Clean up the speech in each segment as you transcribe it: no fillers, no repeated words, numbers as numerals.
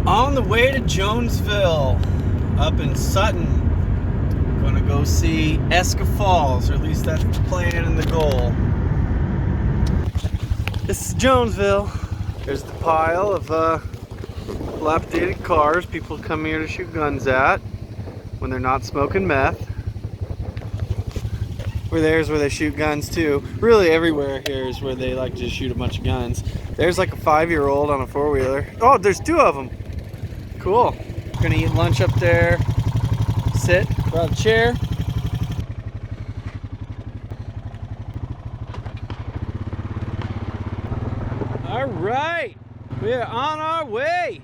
On the way to Jonesville, up in Sutton. Gonna go see Eska Falls, or at least that's the plan and the goal. This is Jonesville. There's the pile of dilapidated cars people come here to shoot guns at when they're not smoking meth. Or there's where they shoot guns too. Really everywhere here is where they like to just shoot a bunch of guns. There's like a 5-year-old on a 4-wheeler. Oh, there's 2 of them. Cool. Gonna eat lunch up there. Sit, grab a chair. All right, we are on our way.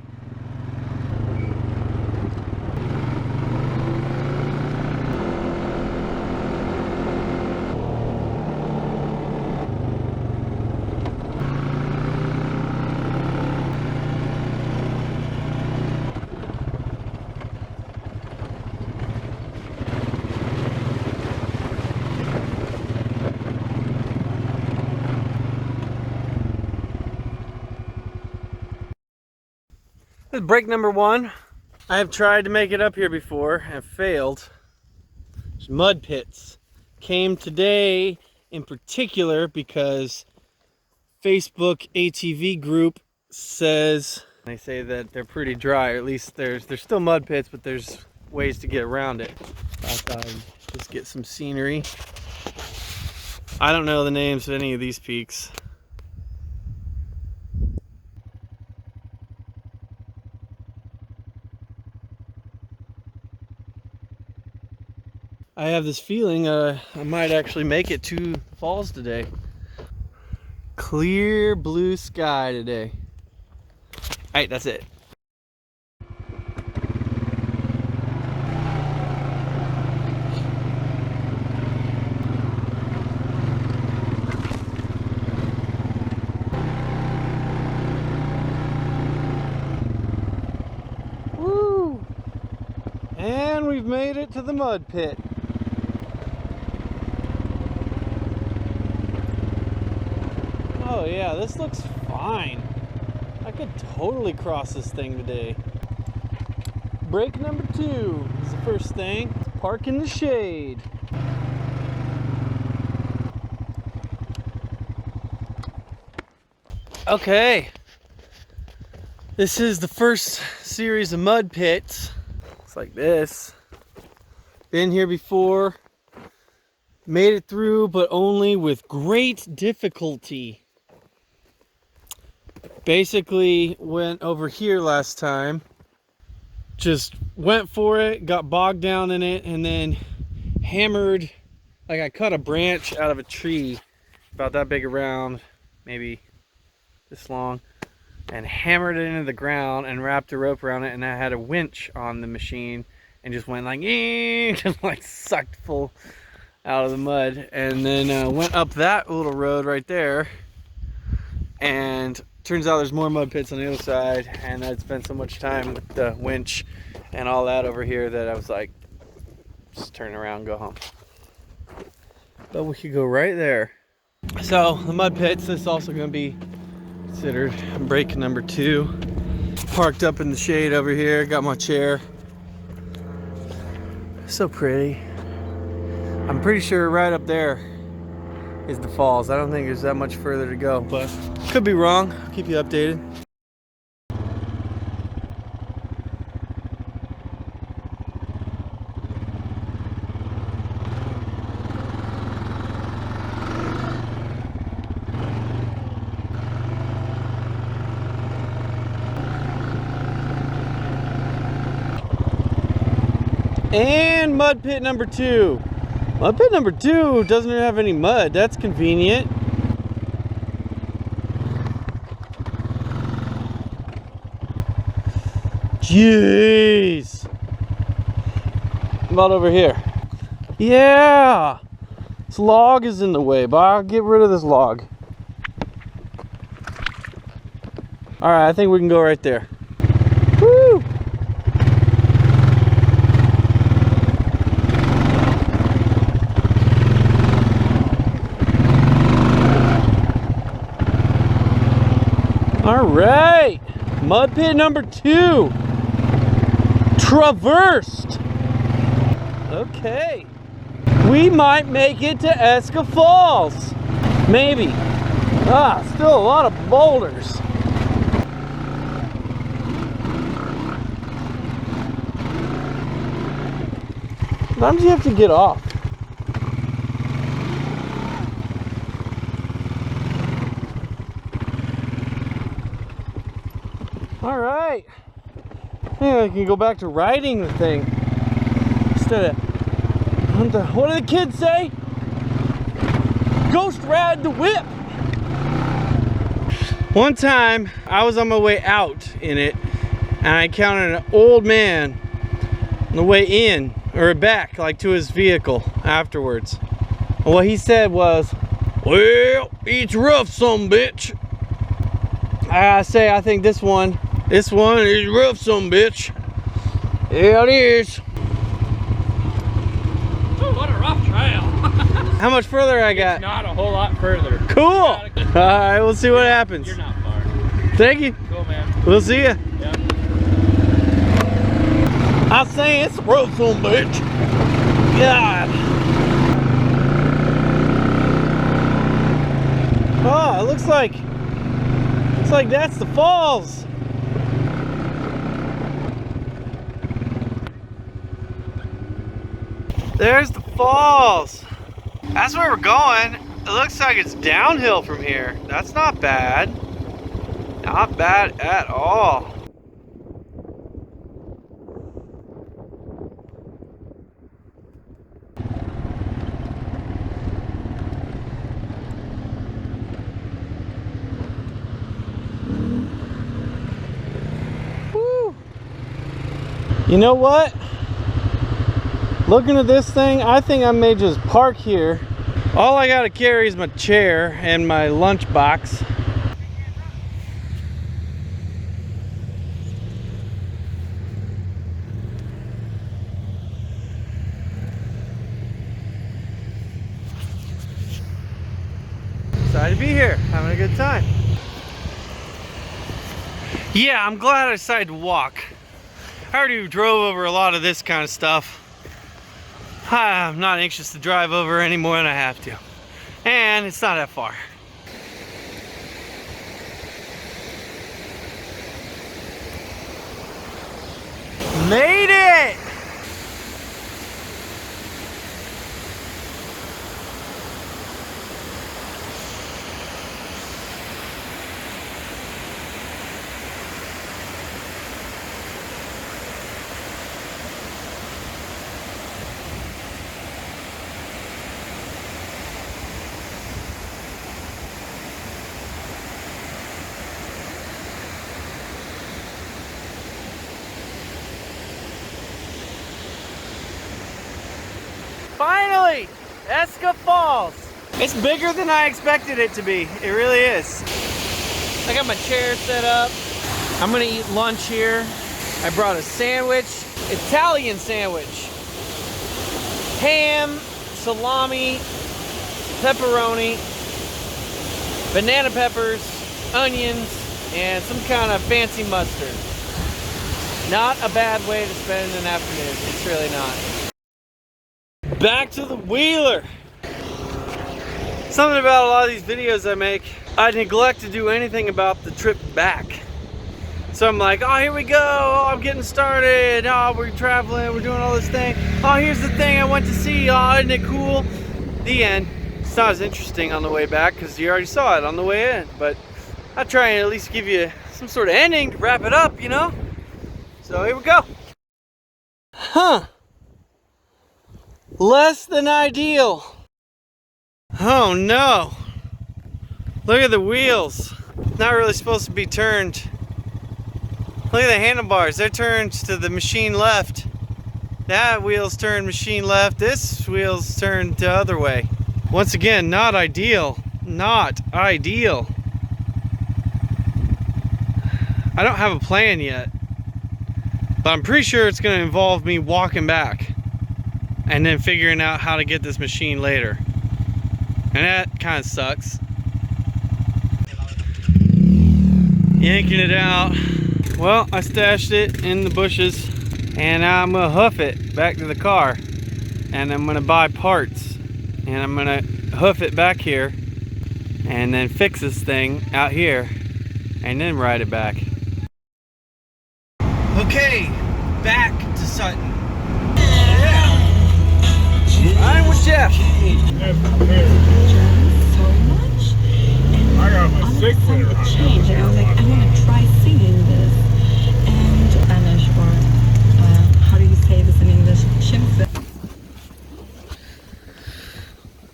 This is break number 1. I have tried to make it up here before and failed. There's mud pits. Came today in particular because Facebook ATV group says, they say that they're pretty dry, or at least there's still mud pits, but there's ways to get around it. I thought I'd just get some scenery. I don't know the names of any of these peaks. I have this feeling I might actually make it to the falls today. Clear blue sky today. Alright, that's it. Woo! And we've made it to the mud pit. Oh yeah, this looks fine. I could totally cross this thing today. Break number 2 is the first thing. Park in the shade. Okay. This is the first series of mud pits. It's like this. Been here before. Made it through, but only with great difficulty. Basically went over here last time, just went for it, got bogged down in it, and then hammered, like I cut a branch out of a tree about that big around, maybe this long, and hammered it into the ground and wrapped a rope around it, and I had a winch on the machine and just went like just like sucked full out of the mud, and then went up that little road right there, and turns out there's more mud pits on the other side, and I'd spent so much time with the winch and all that over here that I was like, just turn around and go home. But we could go right there. So the mud pits, this is also going to be considered break number 2. Parked up in the shade over here, got my chair. So pretty. I'm pretty sure right up there is the falls. I don't think there's that much further to go, but could be wrong. I'll keep you updated. And mud pit number 2. Mud pit number 2 doesn't have any mud. That's convenient. Jeez. How about over here? Yeah. This log is in the way, but I'll get rid of this log. All right, I think we can go right there. Woo! All right. Mud pit number 2. Traversed. Okay. We might make it to Eska Falls. Maybe. Still a lot of boulders. Sometimes you have to get off. All right. Yeah, I can go back to riding the thing instead of, what do the kids say? Ghost ride the whip. One time I was on my way out in it and I encountered an old man on the way in, or back, like to his vehicle afterwards. And what he said was, well, it's rough, some bitch. I think this one is rough, some bitch. Yeah, it is. Oh, what a rough trail. How much further I got? It's not a whole lot further. Cool. All right, we'll see what happens. You're not far. Thank you. Cool, man. We'll see ya. Yeah. I say it's a rough son bitch. God. Oh, it looks like that's the falls. There's the falls. That's where we're going. It looks like it's downhill from here. That's not bad. Not bad at all. Woo. You know what? Looking at this thing, I think I may just park here. All I gotta carry is my chair and my lunch box. Excited to be here, having a good time. Yeah, I'm glad I decided to walk. I already drove over a lot of this kind of stuff. I'm not anxious to drive over any more than I have to. And it's not that far. Made it! Finally, Eska Falls. It's bigger than I expected it to be. It really is. I got my chair set up. I'm gonna eat lunch here. I brought a sandwich, Italian sandwich. Ham, salami, pepperoni, banana peppers, onions, and some kind of fancy mustard. Not a bad way to spend an afternoon. It's really not. Back to the wheeler. Something about a lot of these videos I make, I neglect to do anything about the trip back. So I'm like, oh, here we go. Oh, I'm getting started. Oh, we're traveling. We're doing all this thing. Oh, here's the thing I went to see. Oh, isn't it cool? The end. It's not as interesting on the way back because you already saw it on the way in. But I try and at least give you some sort of ending to wrap it up, you know? So here we go. Huh. Less than ideal. Oh no. Look at the wheels. Not really supposed to be turned. Look at the handlebars. They're turned to the machine left. That wheel's turned machine left. This wheel's turned the other way. Once again, not ideal. Not ideal. I don't have a plan yet. But I'm pretty sure it's going to involve me walking back. And then figuring out how to get this machine later. And that kind of sucks. Yanking it out. Well, I stashed it in the bushes, and now I'm gonna hoof it back to the car, and I'm gonna buy parts, and I'm gonna hoof it back here, and then fix this thing out here, and then ride it back. Okay, back to Sutton. Yeah. I'm with Jeff. I got my stick there. Change, and I was like, I want to try singing this. And Spanish, or how do you say this in English? Schimpfe.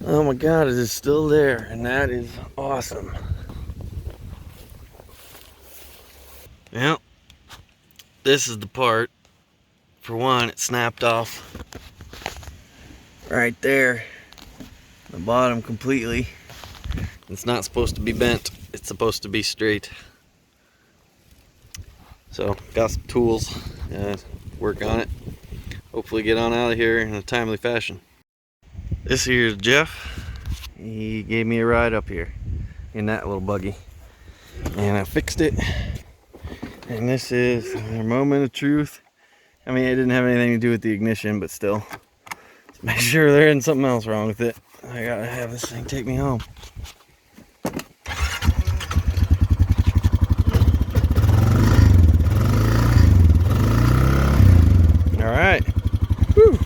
Oh my God, it is still there, and that is awesome. Well, this is the part. For one, it snapped off right there, the bottom completely. It's not supposed to be bent, it's supposed to be straight. So, got some tools, work on it. Hopefully get on out of here in a timely fashion. This here is Jeff. He gave me a ride up here in that little buggy. And I fixed it. And this is their moment of truth. I mean, it didn't have anything to do with the ignition, but still. Let's make sure there isn't something else wrong with it. I gotta have this thing take me home. All right. Whew.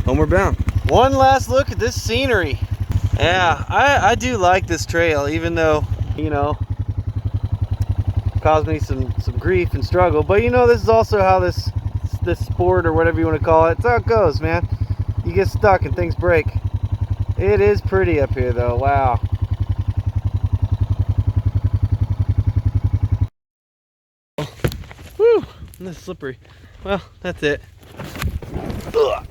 Homeward bound. One last look at this scenery. Yeah, I do like this trail, even though, you know, caused me some grief and struggle. But you know, this is also how this sport, or whatever you want to call it, it's how it goes, man. You get stuck and things break. It is pretty up here though. Wow. Whew, this is slippery. Well, that's it. Ugh.